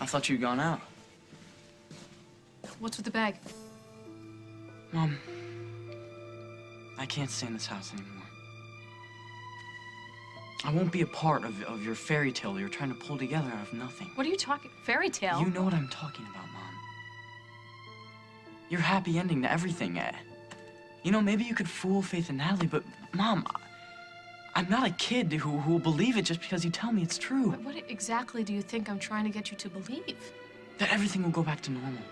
thought you'd gone out. What's with the bag? Mom, I can't stay in this house anymore. I won't be a part of your fairy tale you're trying to pull together out of nothing. What are you talking? Fairy tale? You know what I'm talking about, Mom. Your happy ending to everything. You know, maybe you could fool Faith and Natalie, but Mom, I'm not a kid who will believe it just because you tell me it's true. What exactly do you think I'm trying to get you to believe? That everything will go back to normal.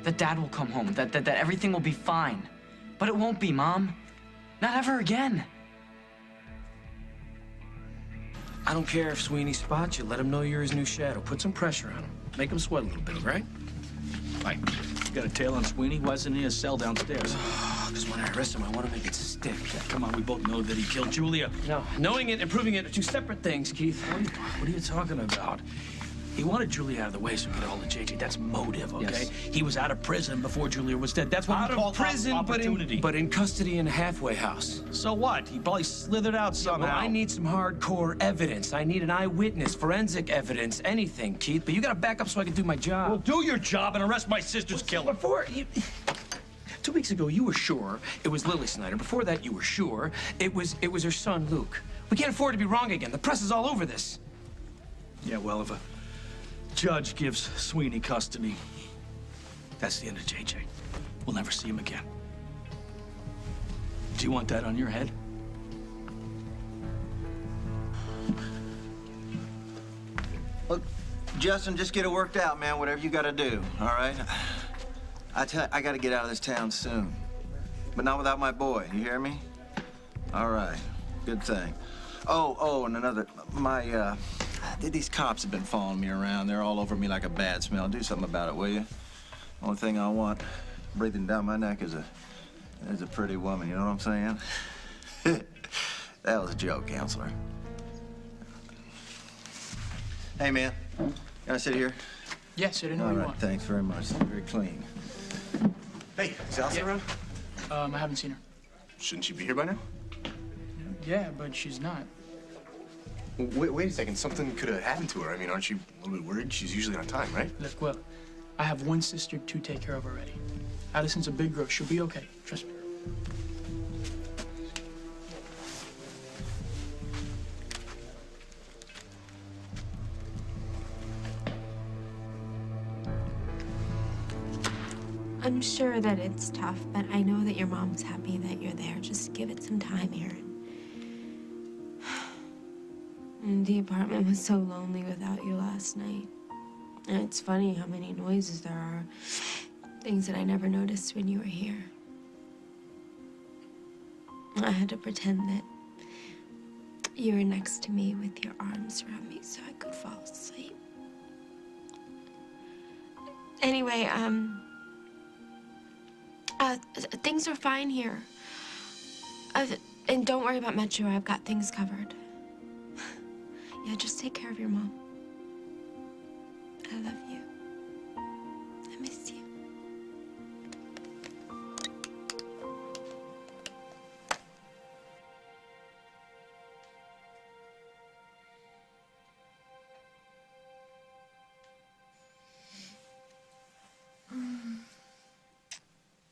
That Dad will come home. That everything will be fine. But it won't be, Mom. Not ever again. I don't care if Sweeney spots you. Let him know you're his new shadow. Put some pressure on him. Make him sweat a little bit, all right? Mike, you got a tail on Sweeney? Why isn't he in his cell downstairs? Because when I arrest him, I want to make it stick. Come on, we both know that he killed Julia. No, knowing it and proving it are two separate things, Keith. What are you talking about? He wanted Julia out of the way so he could get a hold of JJ. That's motive, okay? Yes. He was out of prison before Julia was dead. That's what we call opportunity. But in custody in a halfway house. So what? He probably slithered out somehow. Well, I need some hardcore evidence. I need an eyewitness, forensic evidence, anything, Keith. But you got to back up so I can do my job. Well, do your job and arrest my sister's killer. Before you... 2 weeks ago, you were sure it was Lily Snyder. Before that, you were sure it was her son, Luke. We can't afford to be wrong again. The press is all over this. Yeah, well, if a judge gives Sweeney custody, that's the end of JJ. We'll never see him again. Do you want that on your head? Look, Justin, just get it worked out, man. Whatever you got to do, all right? I tell you, I got to get out of this town soon. But not without my boy, you hear me? All right, good thing. Oh, and another, these cops have been following me around. They're all over me like a bad smell. Do something about it, will you? Only thing I want breathing down my neck is a pretty woman, you know what I'm saying? That was a joke, counselor. Hey, man, can I sit here? Yeah, sit anywhere All you right, want. thanks very much. Very clean. Hey, is Elsa around? I haven't seen her. Shouldn't she be here by now? Yeah, but she's not. Wait a second. Something could have happened to her. I mean, aren't you a little bit worried? She's usually on time, right? Look, well, I have one sister to take care of already. Addison's a big girl. She'll be okay. Trust me. I'm sure that it's tough, but I know that your mom's happy that you're there. Just give it some time, Aaron. And the apartment was so lonely without you last night. And it's funny how many noises there are. Things that I never noticed when you were here. I had to pretend that you were next to me with your arms around me so I could fall asleep. Anyway, things are fine here. And don't worry about Metro. I've got things covered. Yeah, just take care of your mom. I love you. I miss you.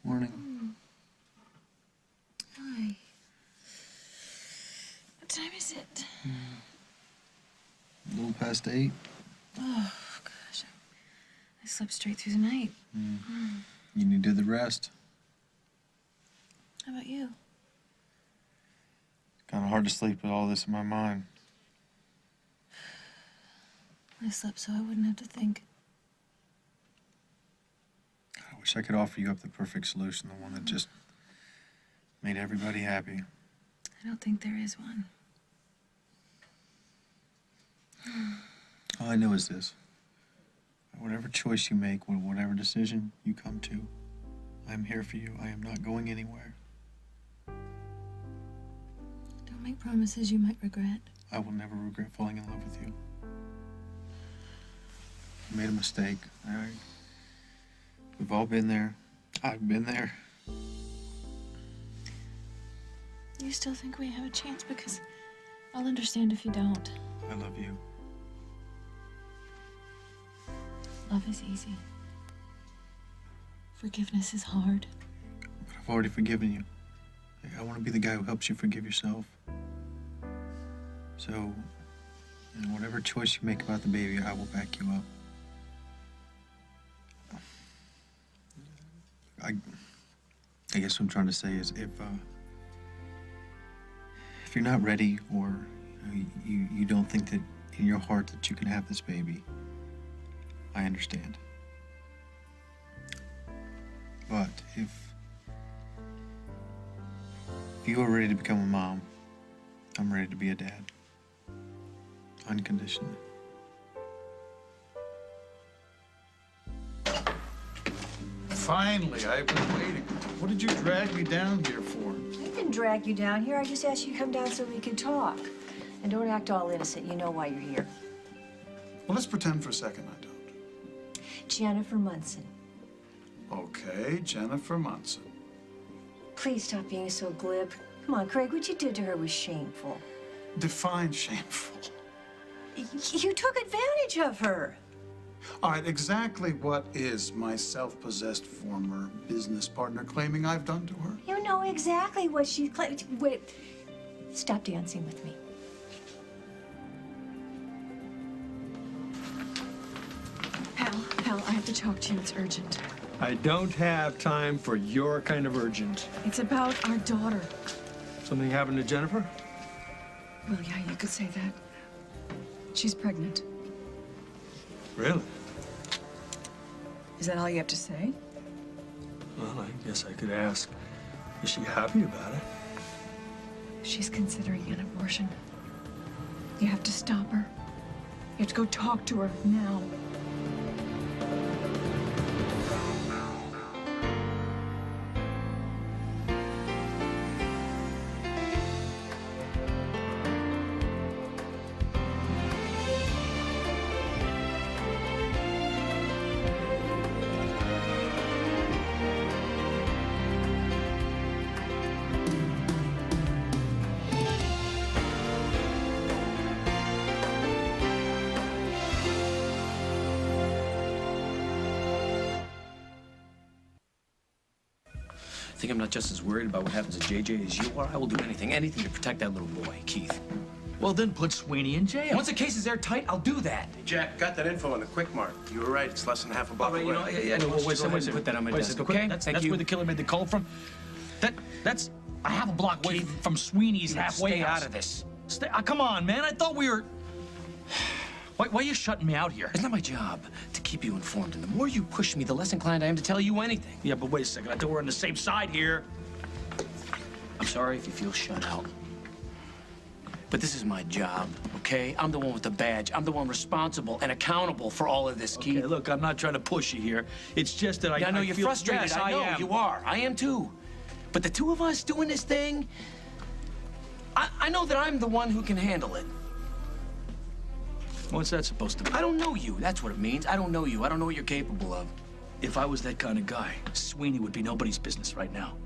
Morning. Hi. What time is it? A little past 8. Oh, gosh. I slept straight through the night. You need to do the rest. How about you? Kind of hard to sleep with all this in my mind. I slept so I wouldn't have to think. I wish I could offer you up the perfect solution, the one that just made everybody happy. I don't think there is one. All I know is this. Whatever choice you make, whatever decision you come to, I'm here for you. I am not going anywhere. Don't make promises you might regret. I will never regret falling in love with you. I made a mistake. We've all been there. I've been there. You still think we have a chance? Because I'll understand if you don't. I love you. Love is easy. Forgiveness is hard. But I've already forgiven you. I want to be the guy who helps you forgive yourself. So, you know, whatever choice you make about the baby, I will back you up. I guess what I'm trying to say is if you're not ready or you don't think that in your heart that you can have this baby, I understand. But if you are ready to become a mom, I'm ready to be a dad. Unconditionally. Finally, I've been waiting. What did you drag me down here for? I didn't drag you down here. I just asked you to come down so we could talk. And don't act all innocent. You know why you're here. Well, let's pretend for a second I don't. Jennifer Munson. Okay, Jennifer Munson. Please stop being so glib. Come on, Craig, what you did to her was shameful. Define shameful. You took advantage of her. All right, exactly what is my self-possessed former business partner claiming I've done to her? You know exactly what she claimed. Wait, stop dancing with me. Pal, I have to talk to you. It's urgent. I don't have time for your kind of urgent. It's about our daughter. Something happened to Jennifer? Well, yeah, you could say that. She's pregnant. Really? Is that all you have to say? Well, I guess I could ask. Is she happy about it? She's considering an abortion. You have to stop her. You have to go talk to her now. I think I'm not just as worried about what happens to JJ as you are. I will do anything to protect that little boy, Keith. Well, then put Sweeney in jail. Once the case is airtight, I'll do that. Jack, got that info on the quick mark. You were right. It's less than half a block All right, you know, away. yeah, no, Wait a wait, second, put that on my wait a desk, second, okay? That's Thank you. where the killer made the call from. That's a half a block away from Sweeney's halfway Stay house. out of this. Come on, man. I thought we were. Why are you shutting me out here? It's not my job to keep you informed, and the more you push me, the less inclined I am to tell you anything. Yeah, but wait a second. I thought we're on the same side here. I'm sorry if you feel shut out. But this is my job, okay? I'm the one with the badge. I'm the one responsible and accountable for all of this, Keith. Okay, look, I'm not trying to push you here. It's just that I know you're feel frustrated. Yes, I know am. you are. I am too. But the two of us doing this thing, I know that I'm the one who can handle it. What's that supposed to mean? I don't know you. That's what it means. I don't know you. I don't know what you're capable of. If I was that kind of guy, Sweeney would be nobody's business right now.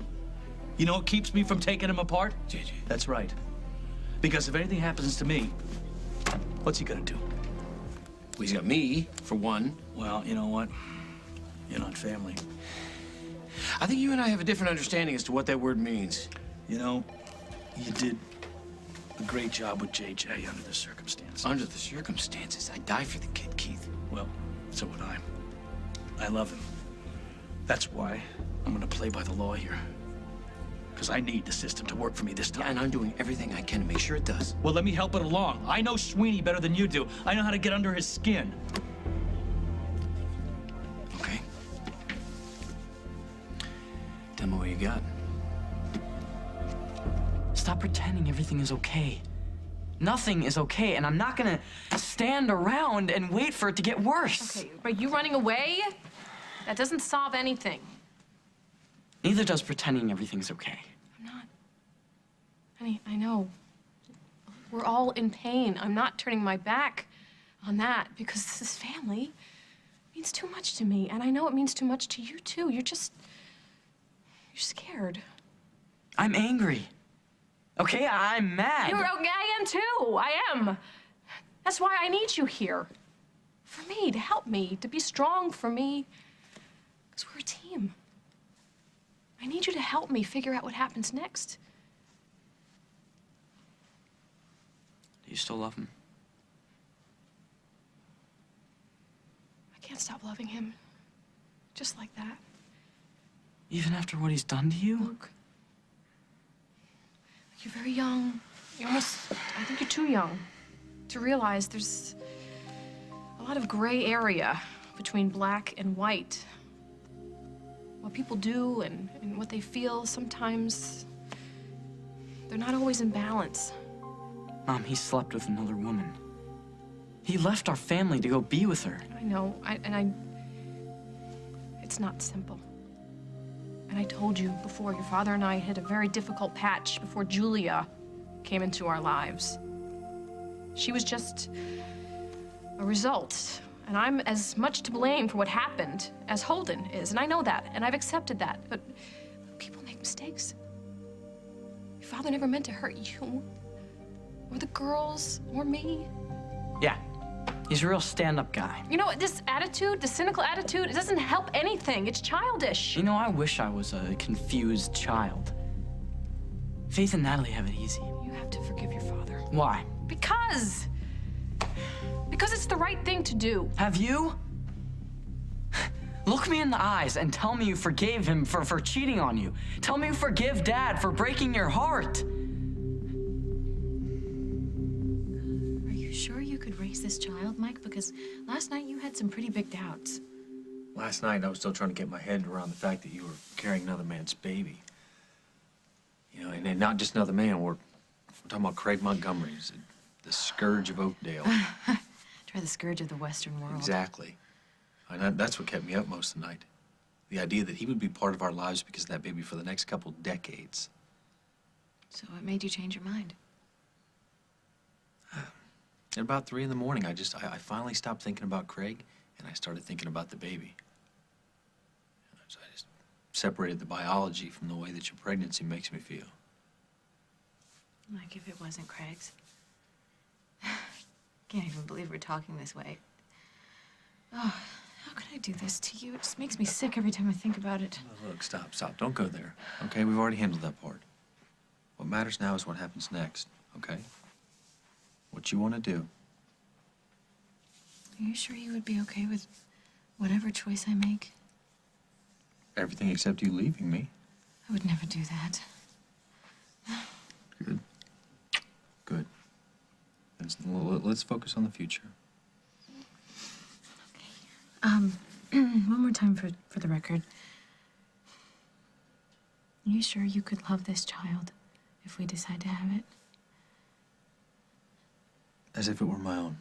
You know what keeps me from taking him apart? JJ. That's right. Because if anything happens to me, what's he gonna do? Well, he's got me, for one. Well, you know what? You're not family. I think you and I have a different understanding as to what that word means. You know, you did a great job with JJ under the circumstances. Under the circumstances, I'd die for the kid, Keith. Well, so would I. I love him. That's why I'm gonna play by the law here. Because I need the system to work for me this time. Yeah, and I'm doing everything I can to make sure it does. Well, let me help it along. I know Sweeney better than you do. I know how to get under his skin. Okay. Tell me what you got. Stop pretending everything is okay. Nothing is okay, and I'm not gonna stand around and wait for it to get worse. Okay, but you running away? That doesn't solve anything. Neither does pretending everything's okay. I'm not. Honey, I know. We're all in pain. I'm not turning my back on that because this is family. It means too much to me, and I know it means too much to you, too. You're scared. I'm angry. Okay, I'm mad. I am, too. I am. That's why I need you here. For me, to help me, to be strong for me. Because we're a team. I need you to help me figure out what happens next. Do you still love him? I can't stop loving him. Just like that. Even after what he's done to you? Luke, you're very young. I think you're too young to realize there's a lot of gray area between black and white. What people do and what they feel, sometimes they're not always in balance. Mom, he slept with another woman. He left our family to go be with her. I know, it's not simple. And I told you before, your father and I hit a very difficult patch before Julia came into our lives. She was just a result. And I'm as much to blame for what happened as Holden is. And I know that, and I've accepted that. But people make mistakes. Your father never meant to hurt you, or the girls, or me. Yeah, he's a real stand-up guy. You know, this attitude, this cynical attitude, it doesn't help anything. It's childish. You know, I wish I was a confused child. Faith and Natalie have it easy. You have to forgive your father. Why? Because it's the right thing to do. Have you? Look me in the eyes and tell me you forgave him for cheating on you. Tell me you forgive Dad for breaking your heart. Are you sure you could raise this child, Mike? Because last night you had some pretty big doubts. Last night, I was still trying to get my head around the fact that you were carrying another man's baby. You know, and not just another man. We're talking about Craig Montgomery, the scourge of Oakdale. Try the scourge of the Western world. Exactly. And that's what kept me up most of the night. The idea that he would be part of our lives because of that baby for the next couple decades. So what made you change your mind? At about 3 in the morning, I finally stopped thinking about Craig, and I started thinking about the baby. So I just separated the biology from the way that your pregnancy makes me feel. Like if it wasn't Craig's. Can't even believe we're talking this way. Oh, how could I do this to you? It just makes me sick every time I think about it. Look, stop. Don't go there. Okay, we've already handled that part. What matters now is what happens next, okay? What you want to do. Are you sure you would be okay with whatever choice I make? Everything except you leaving me. I would never do that. Good. Good. Let's focus on the future. One more time for the record. Are you sure you could love this child if we decide to have it? As if it were my own.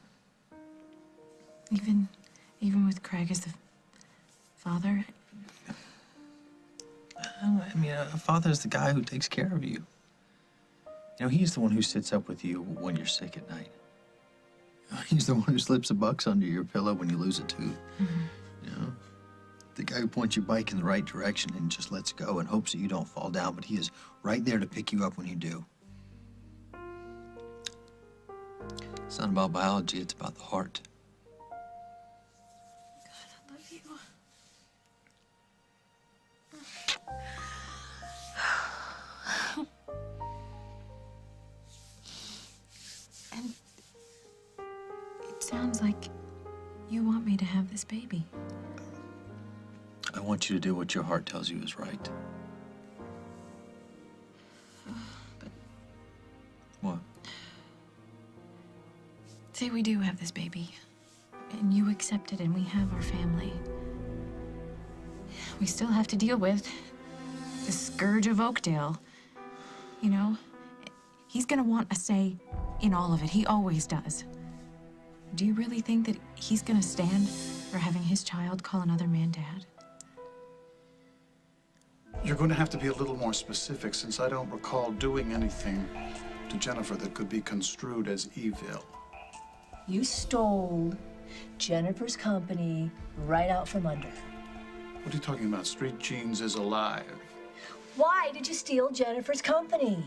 Even with Craig as the father? I mean, a father is the guy who takes care of you. You know, he's the one who sits up with you when you're sick at night. He's the one who slips a bucks under your pillow when you lose a tooth. Mm-hmm. You know? The guy who points your bike in the right direction and just lets go and hopes that you don't fall down, but he is right there to pick you up when you do. It's not about biology, it's about the heart. God, I love you. And it sounds like you want me to have this baby. I want you to do what your heart tells you is right. But What? say we do have this baby, and you accept it, and we have our family. We still have to deal with the scourge of Oakdale. You know, he's gonna want a say in all of it. He always does. Do you really think that he's gonna stand for having his child call another man dad? You're going to have to be a little more specific, since I don't recall doing anything to Jennifer that could be construed as evil. You stole Jennifer's company right out from under. What are you talking about? Street Jeans is alive. Why did you steal Jennifer's company?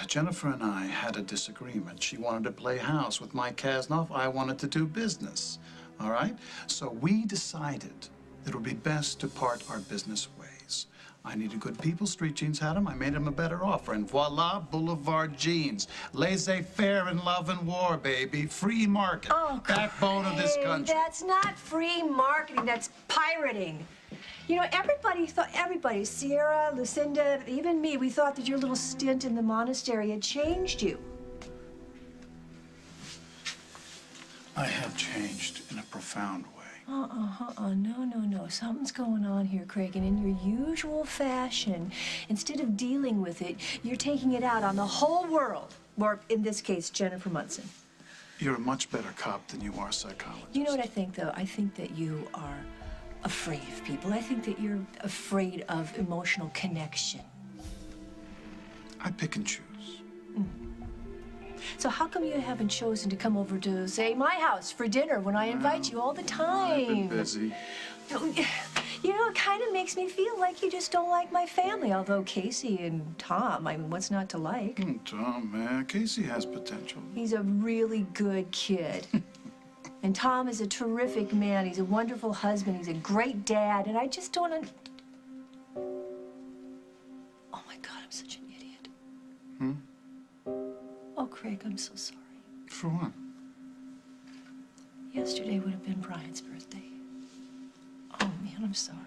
Jennifer and I had a disagreement. She wanted to play house with Mike Kasnoff. I wanted to do business. All right? So we decided that it would be best to part our business ways. I needed good people. Street Jeans had them. I made him a better offer. And voila, Boulevard Jeans. Laissez-faire in love and war, baby. Free market. Oh, backbone of this country. That's not free marketing. That's pirating. You know, everybody, Sierra, Lucinda, even me, we thought that your little stint in the monastery had changed you. I have changed in a profound way. No. Something's going on here, Craig, and in your usual fashion, instead of dealing with it, you're taking it out on the whole world. Or, in this case, Jennifer Munson. You're a much better cop than you are a psychologist. You know what I think, though? I think that you are afraid of people. I think that you're afraid of emotional connection. I pick and choose. So how come you haven't chosen to come over to, say, my house for dinner when I invite you all the time? I've been busy. You know, it kind of makes me feel like you just don't like my family, although Casey and Tom, I mean, what's not to like? Tom, man, Casey has potential. He's a really good kid. And Tom is a terrific man. He's a wonderful husband. He's a great dad. And I just don't... Oh, my God, I'm such an idiot. Oh, Craig, I'm so sorry. For what? Yesterday would have been Brian's birthday. Oh, man, I'm sorry.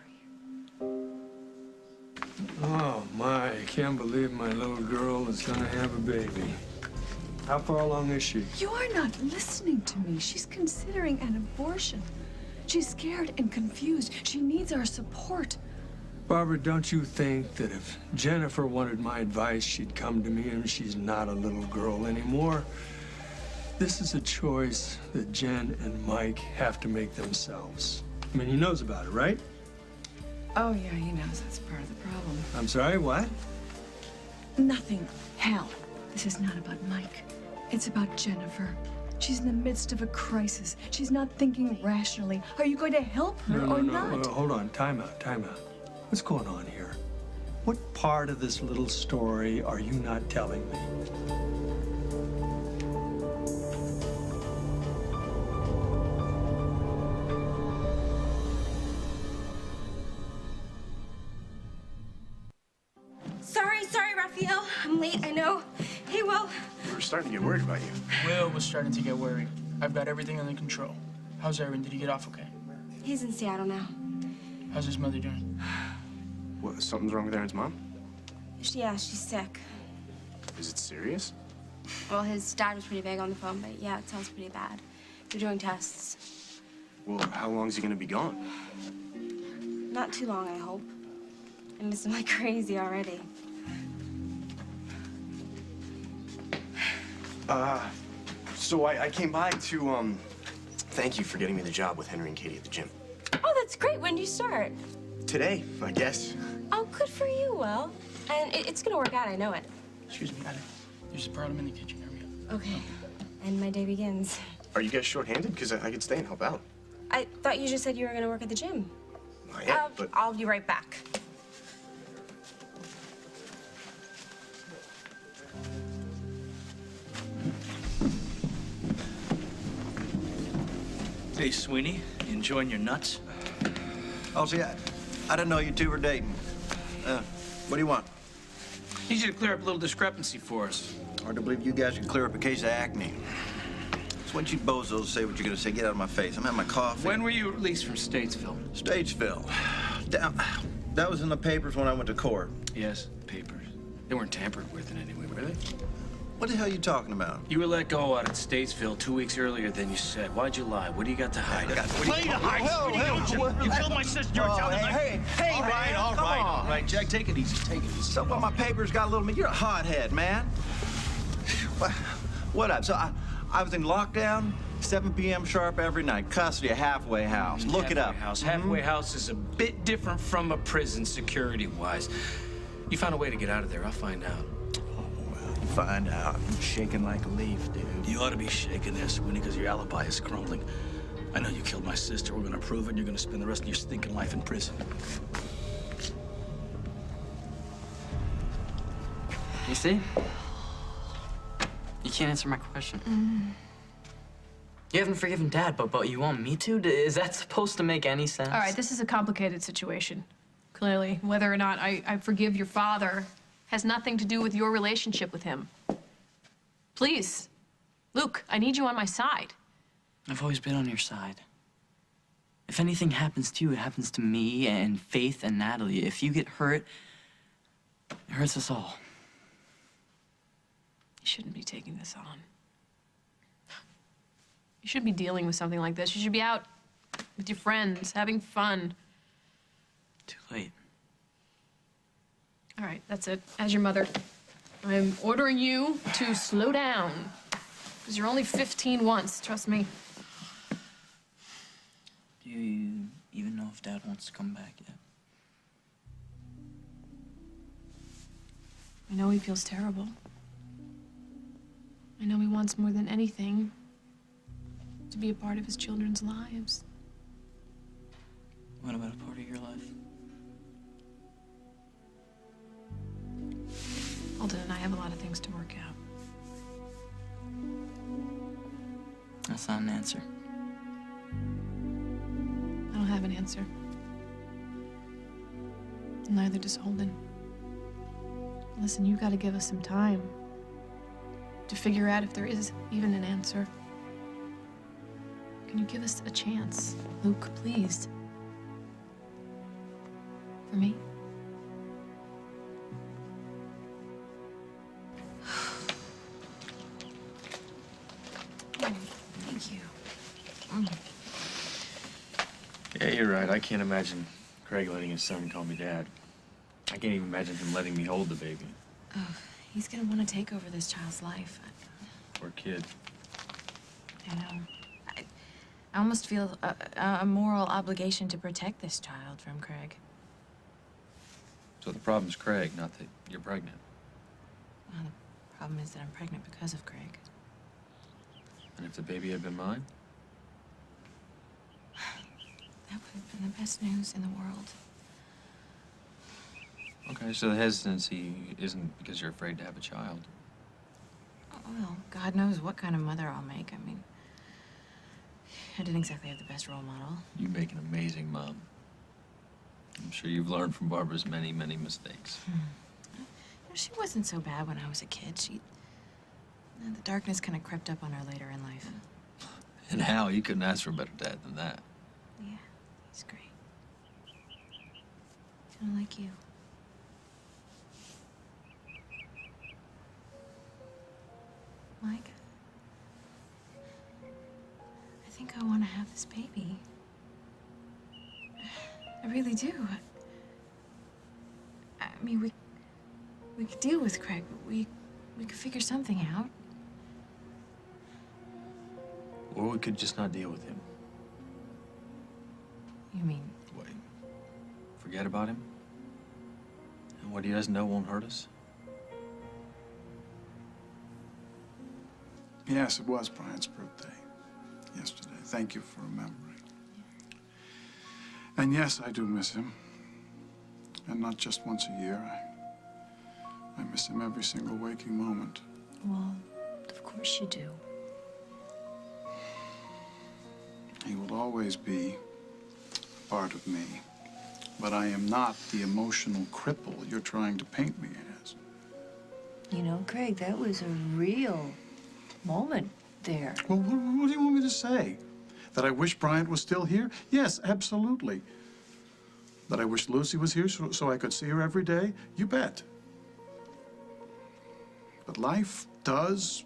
Oh, my, I can't believe my little girl is gonna have a baby. How far along is she? You are not listening to me. She's considering an abortion. She's scared and confused. She needs our support. Barbara, don't you think that if Jennifer wanted my advice, she'd come to me, and she's not a little girl anymore? This is a choice that Jen and Mike have to make themselves. I mean, he knows about it, right? Oh, yeah, he knows that's part of the problem. I'm sorry, what? Nothing. Hal, this is not about Mike. It's about Jennifer. She's in the midst of a crisis. She's not thinking rationally. Are you going to help her or not? No, hold on. Time out. What's going on here? What part of this little story are you not telling me? Sorry, Raphael. I'm late, I know. Hey, Will. We're starting to get worried about you. Will was starting to get worried. I've got everything under control. How's Aaron? Did he get off okay? He's in Seattle now. How's his mother doing? What, something's wrong with Aaron's mom? Yeah, she's sick. Is it serious? Well, his dad was pretty vague on the phone, but yeah, it sounds pretty bad. They're doing tests. Well, how long is he gonna be gone? Not too long, I hope. I miss him like crazy already. So I came by to, thank you for getting me the job with Henry and Katie at the gym. Oh, that's great. When do you start? Today, I guess. Oh, good for you, Will. And it's gonna work out, I know it. Excuse me, Alex. There's a problem in the kitchen. Hurry up. Okay. And my day begins. Are you guys short-handed? Because I could stay and help out. I thought you just said you were gonna work at the gym. I am, but... I'll be right back. Hey, Sweeney, you enjoying your nuts? Oh, see, I didn't know you two were dating. What do you want? Need you to clear up a little discrepancy for us. Hard to believe you guys can clear up a case of acne. So why don't you bozos say what you're gonna say? Get out of my face. I'm having my coffee. When were you released from Statesville? Statesville. That was in the papers when I went to court. Yes, papers. They weren't tampered with in any way, were they? What the hell are you talking about? You were let go out at Statesville 2 weeks earlier than you said. Why'd you lie? What do you got to hide? What do you hide, Sweeney, don't you? You killed my sister. You're telling me. Hey, all right, Jack, take it easy, So, well, my papers got a little... You're a hothead, man. What up? So, I was in lockdown, 7 p.m. sharp every night, custody, a halfway house. Look it up. Halfway house is a bit different from a prison security-wise. You found a way to get out of there. I'll find out. Find out. I'm shaking like a leaf, dude. You ought to be shaking there, Sweeney, because your alibi is crumbling. I know you killed my sister. We're gonna prove it, and you're gonna spend the rest of your stinking life in prison. You see? You can't answer my question. You haven't forgiven Dad, but you want me to? Is that supposed to make any sense? All right, this is a complicated situation. Clearly, whether or not I forgive your father has nothing to do with your relationship with him. Please, Luke, I need you on my side. I've always been on your side. If anything happens to you, it happens to me and Faith and Natalie. If you get hurt, it hurts us all. You shouldn't be taking this on. You shouldn't be dealing with something like this. You should be out with your friends, having fun. Too late. All right, that's it. As your mother, I'm ordering you to slow down. Because you're only 15 once, trust me. Do you even know if Dad wants to come back yet? I know he feels terrible. I know he wants more than anything to be a part of his children's lives. What about a part of your life? Alden and I have a lot of things to work out. That's not an answer. I don't have an answer. Neither does Holden. Listen, you gotta give us some time to figure out if there is even an answer. Can you give us a chance, Luke, please? For me? Thank you. Yeah, you're right. I can't imagine Craig letting his son call me Dad. I can't even imagine him letting me hold the baby. Oh, he's gonna want to take over this child's life. Poor kid. I know. I almost feel a moral obligation to protect this child from Craig. So the problem's Craig, not that you're pregnant. Well, the problem is that I'm pregnant because of Craig. And if the baby had been mine? That would have been the best news in the world. Okay, so the hesitancy isn't because you're afraid to have a child. Well, God knows what kind of mother I'll make. I mean, I didn't exactly have the best role model. You make an amazing mom. I'm sure you've learned from Barbara's many, many mistakes. You know, she wasn't so bad when I was a kid. The darkness kind of crept up on her later in life. And Hal, you couldn't ask for a better dad than that. Yeah, he's great. Kind of like you. Mike, I think I want to have this baby. I really do. I mean, we could deal with Craig, but we could figure something out. Or we could just not deal with him. You mean? What? Forget about him? And what he doesn't know won't hurt us? Yes, it was Brian's birthday yesterday. Thank you for remembering. And yes, I do miss him. And not just once a year. I miss him every single waking moment. Well, of course you do. He will always be part of me. But I am not the emotional cripple you're trying to paint me as. You know, Craig, that was a real moment there. Well, what do you want me to say? That I wish Bryant was still here? Yes, absolutely. That I wish Lucy was here so I could see her every day? You bet. But life does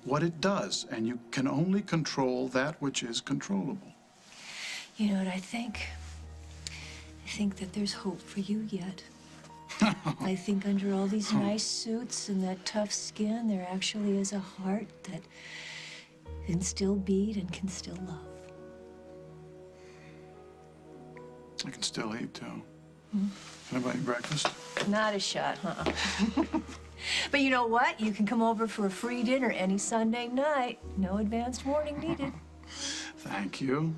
what it does, and you can only control that which is controllable. You know what I think? I think that there's hope for you yet. I think under all these nice suits and that tough skin, there actually is a heart that can still beat and can still love. I can still eat, too. Can I buy you breakfast? Not a shot, huh? But you know what? You can come over for a free dinner any Sunday night. No advanced warning needed. Thank you.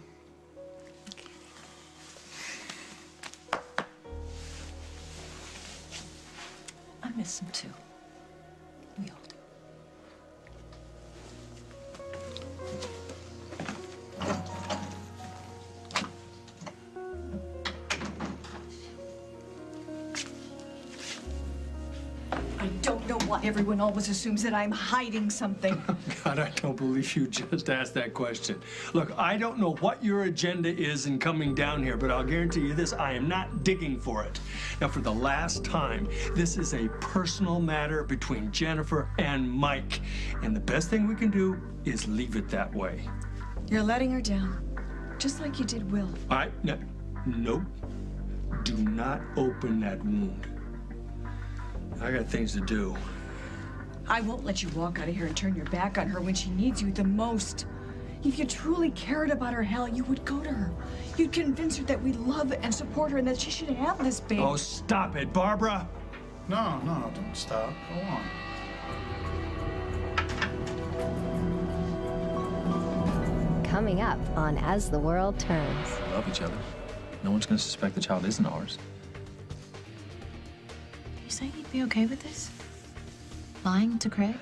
I miss him, too. We all do. why everyone always assumes that I'm hiding something. God, I don't believe you just asked that question. Look, I don't know what your agenda is in coming down here, but I'll guarantee you this, I am not digging for it. Now, for the last time, this is a personal matter between Jennifer and Mike. And the best thing we can do is leave it that way. You're letting her down, just like you did Will. Nope. Do not open that wound. I got things to do. I won't let you walk out of here and turn your back on her when she needs you the most. If you truly cared about her, Hal, you would go to her. You'd convince her that we love and support her and that she should have this baby. Oh, stop it, Barbara. No, don't stop. Go on. Coming up on As the World Turns. We love each other. No one's going to suspect the child isn't ours. You say you'd be okay with this? Lying to Craig?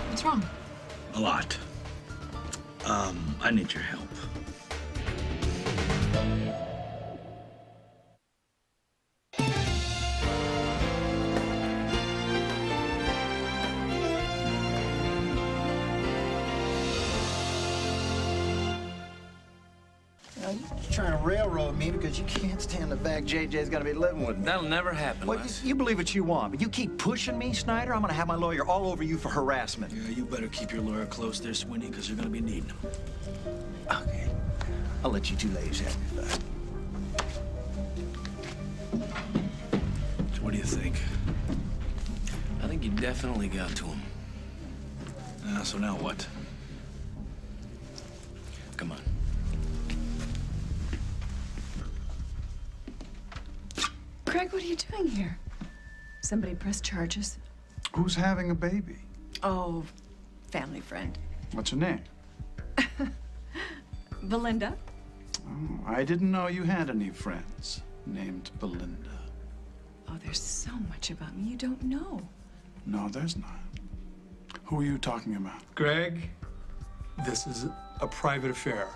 What's wrong? A lot. I need your help. You're trying to railroad me because you can't stand the fact JJ's gonna be living with me. That'll never happen, Well, Les. you believe what you want, but you keep pushing me, Snyder, I'm gonna have my lawyer all over you for harassment. Yeah, you better keep your lawyer close there, Sweeney, because you're going to be needing him. Okay. I'll let you two ladies have your fun. So what do you think? I think you definitely got to him. So now what? Come on. Craig, what are you doing here? Somebody pressed charges? Who's having a baby? Oh, family friend. What's her name? Belinda? Oh, I didn't know you had any friends named Belinda. Oh, there's so much about me you don't know. No, there's not. Who are you talking about? Greg, this is a private affair.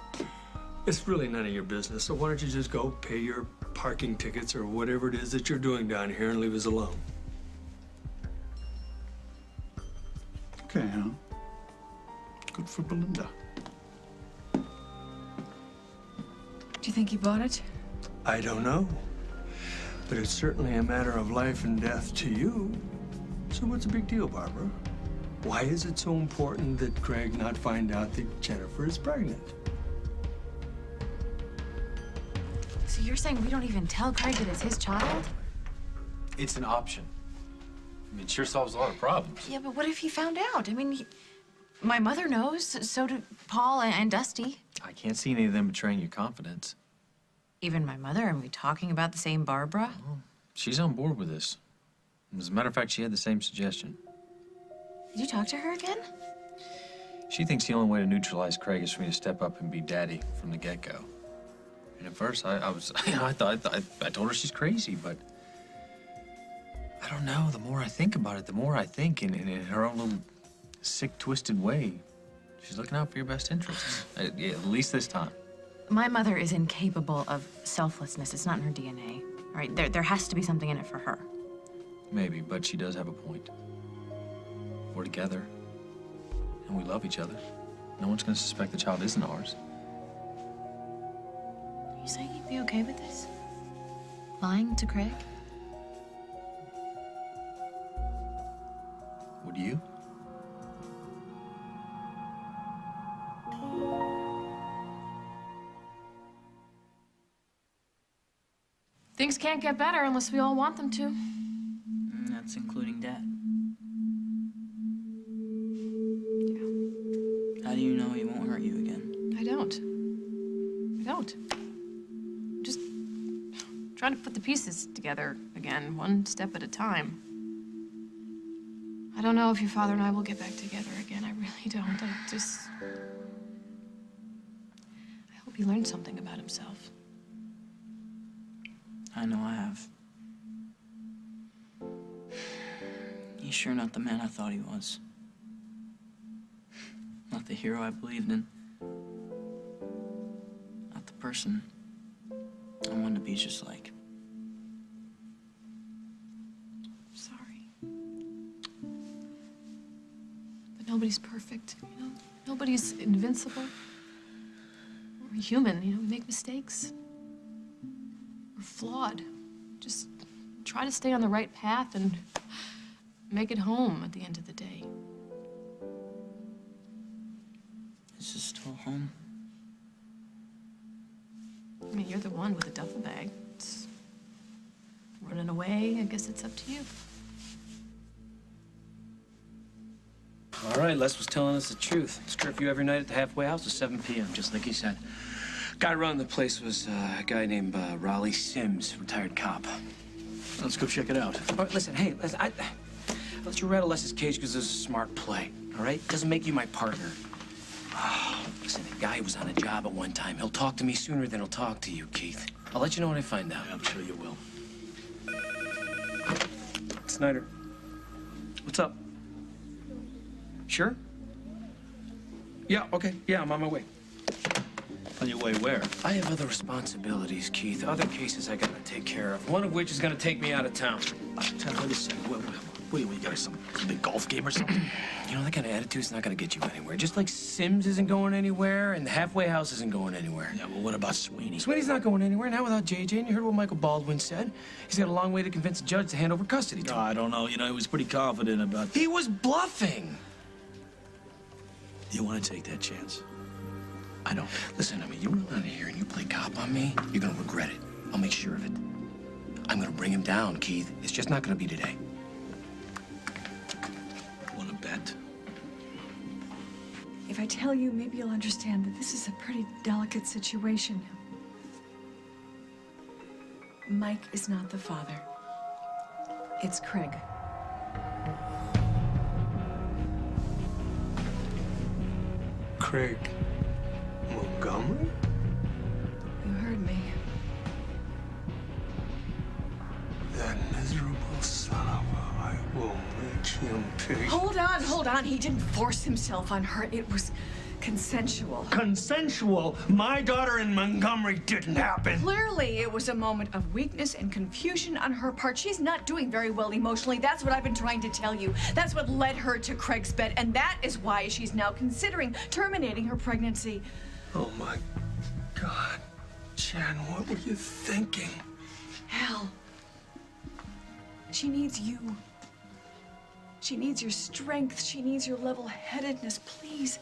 It's really none of your business, so why don't you just go pay your parking tickets or whatever it is that you're doing down here and leave us alone? Okay, huh? Good for Belinda. Do you think he bought it? I don't know, but it's certainly a matter of life and death to you. So what's the big deal, Barbara? Why is it so important that Craig not find out that Jennifer is pregnant? So you're saying we don't even tell Craig that it's his child? It's an option. I mean, it sure solves a lot of problems. Yeah, but what if he found out? I mean, my mother knows, so do Paul and Dusty. I can't see any of them betraying your confidence. Even my mother? Are we talking about the same Barbara? Well, she's on board with this. As a matter of fact, she had the same suggestion. Did you talk to her again? She thinks the only way to neutralize Craig is for me to step up and be daddy from the get-go. And at first, I told her she's crazy, but I don't know. The more I think about it, the more I think in her own little sick, twisted way, she's looking out for your best interests. At least this time. My mother is incapable of selflessness. It's not in her DNA. All right, there has to be something in it for her. Maybe, but she does have a point. We're together, and we love each other. No one's gonna suspect the child isn't ours. Are you saying you'd be okay with this? Lying to Craig? Would you? Things can't get better unless we all want them to. That's including Dad. How do you know he won't hurt you again? I don't. Just trying to put the pieces together again, one step at a time. I don't know if your father and I will get back together again. I really don't. I hope he learned something about himself. I know I have. He's sure not the man I thought he was. Not the hero I believed in. Not the person I wanted to be just like. Sorry. Nobody's perfect, you know? Nobody's invincible. We're human, you know? We make mistakes. We're flawed. Just try to stay on the right path and make it home at the end of the day. Is this still home? I mean, you're the one with a duffel bag. It's running away. I guess it's up to you. All right, Les was telling us the truth. It's curfew every night at the halfway house at 7 p.m., just like he said. Guy running the place was a guy named Raleigh Sims, retired cop. Let's go check it out. All right, listen, hey, listen, I let you rattle Les's cage because it was a smart play, all right? Doesn't make you my partner. Oh, listen, the guy was on a job at one time. He'll talk to me sooner than he'll talk to you, Keith. I'll let you know when I find out. Yeah, I'm sure you will. Snyder, what's up? Sure? Yeah, okay. Yeah, I'm on my way. On your way where? I have other responsibilities, Keith. Other cases I gotta take care of. One of which is gonna take me out of town. Wait a second. What do you got? Some big golf game or something? You know, that kind of attitude's not gonna get you anywhere. Just like Sims isn't going anywhere, and the halfway house isn't going anywhere. Yeah, well, what about Sweeney? Sweeney's not going anywhere, not without JJ, and you heard what Michael Baldwin said. He's got a long way to convince the judge to hand over custody to him. I don't know. You know, he was pretty confident about that. He was bluffing. You want to take that chance? I don't. Listen to me. You run out of here and you play cop on me, you're gonna regret it. I'll make sure of it. I'm gonna bring him down, Keith. It's just not gonna be today. Want to bet? If I tell you, maybe you'll understand that this is a pretty delicate situation. Mike is not the father. It's Craig. Craig Montgomery? You heard me. That miserable son of a... I will make him pay. Hold on. He didn't force himself on her. It was consensual. Consensual? My daughter in Montgomery didn't happen. Clearly, it was a moment of weakness and confusion on her part. She's not doing very well emotionally. That's what I've been trying to tell you. That's what led her to Craig's bed, and that is why she's now considering terminating her pregnancy. Oh, my God. Jan, what were you thinking? Hell. She needs you. She needs your strength. She needs your level-headedness. Please,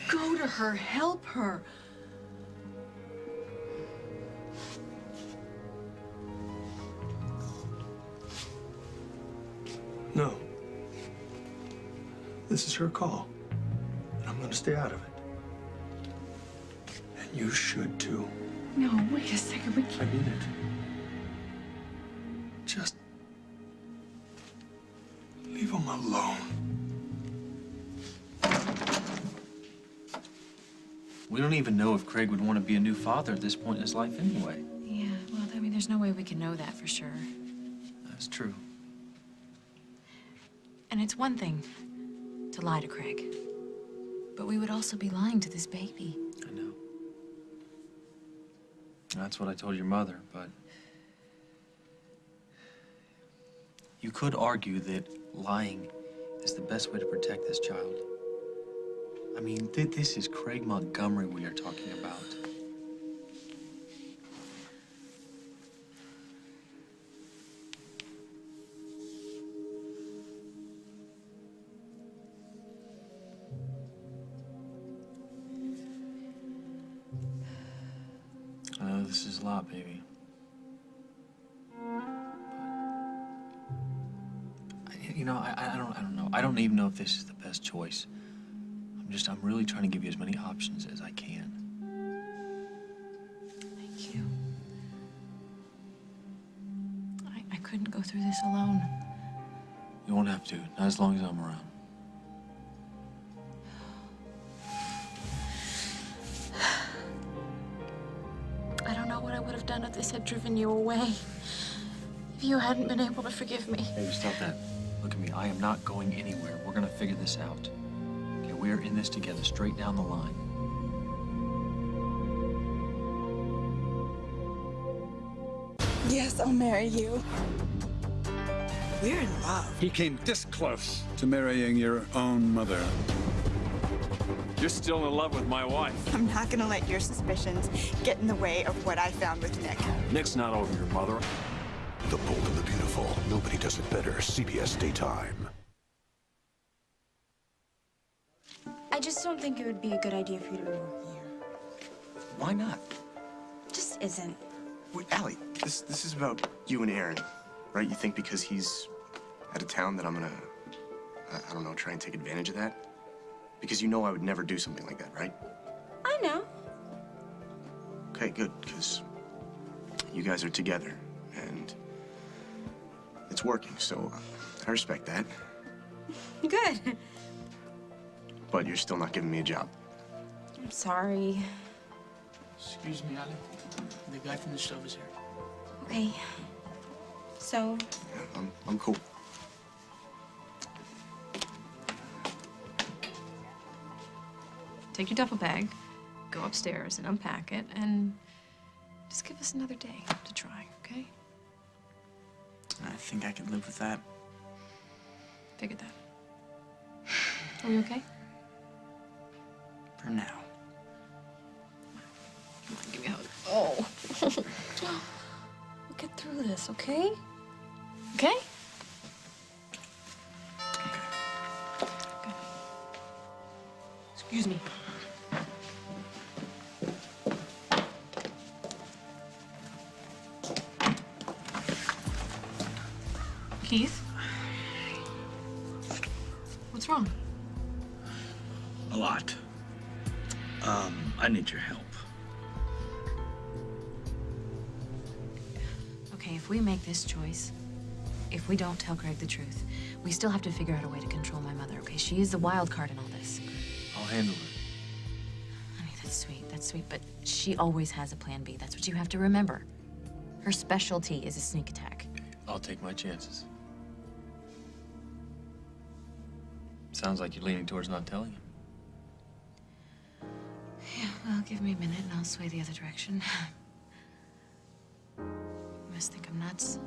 go to her. Help her. No. This is her call. And I'm gonna stay out of it. And you should too. No, wait a second. We I can't. mean it. Just leave him alone. We don't even know if Craig would want to be a new father at this point in his life anyway. Yeah, well, I mean, there's no way we can know that for sure. That's true. And it's one thing to lie to Craig, but we would also be lying to this baby. I know. That's what I told your mother, but you could argue that lying is the best way to protect this child. I mean, this is Craig Montgomery we are talking about. I know this is a lot, baby. But, you know, I don't know. I don't even know if this is the best choice. I'm really trying to give you as many options as I can. Thank you. I couldn't go through this alone. You won't have to, not as long as I'm around. I don't know what I would have done if this had driven you away. If you hadn't been able to forgive me. Baby, stop that. Look at me. I am not going anywhere. We're gonna figure this out. Okay, we're in this together, straight down the line. Yes, I'll marry you. We're in love. He came this close to marrying your own mother. You're still in love with my wife. I'm not gonna let your suspicions get in the way of what I found with Nick. Nick's not over your mother. The Bold and the Beautiful. Nobody does it better. CBS Daytime. I just don't think it would be a good idea for you to be working here. Why not? Just isn't. Wait, Allie, this is about you and Aaron, right? You think because he's out of town that I'm gonna, I don't know, try and take advantage of that? Because you know I would never do something like that, right? I know. Okay, good, because you guys are together, and it's working, so I respect that. Good. But you're still not giving me a job. I'm sorry. Excuse me, Allie. The guy from the stove is here. Okay. So? Yeah, I'm cool. Take your duffel bag, go upstairs and unpack it, and just give us another day to try, okay? I think I could live with that. Figured that. Are you okay? For now. Come on, give me a hug. Oh. We'll get through this, okay? Okay? Good. Excuse me. Keith? What's wrong? A lot. I need your help. Okay, if we make this choice, if we don't tell Craig the truth, we still have to figure out a way to control my mother, okay? She is the wild card in all this. I'll handle it. Honey, that's sweet, but she always has a plan B. That's what you have to remember. Her specialty is a sneak attack. I'll take my chances. Sounds like you're leaning towards not telling him. Yeah, well, give me a minute and I'll sway the other direction. You must think I'm nuts.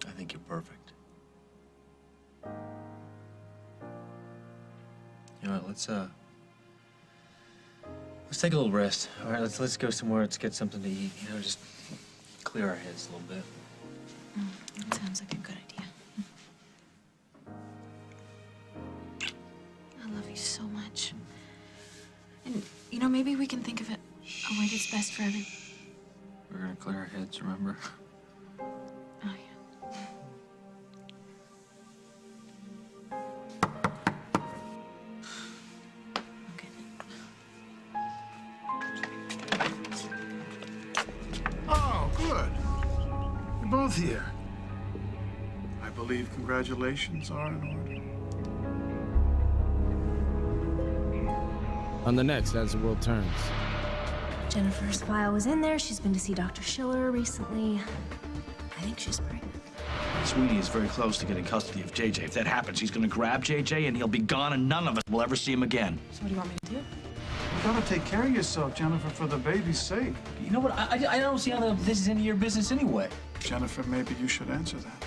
I think you're perfect. You know what, let's take a little rest. All right, let's go somewhere, let's get something to eat. You know, just clear our heads a little bit. That sounds like a good idea. I love you so much. And, you know, maybe we can think of it a way that's best for everyone. We're gonna clear our heads, remember? Oh, yeah. Oh, good. You're both here. I believe congratulations are in order. On the next As the World Turns. Jennifer's file was in there. She's been to see Dr. Schiller recently. I think she's pregnant. Sweetie is very close to getting custody of JJ. If that happens, he's gonna grab JJ and he'll be gone and none of us will ever see him again. So what do you want me to do? You gotta take care of yourself, Jennifer, for the baby's sake. You know what? I don't see how this is any of your business anyway. Jennifer, maybe you should answer that.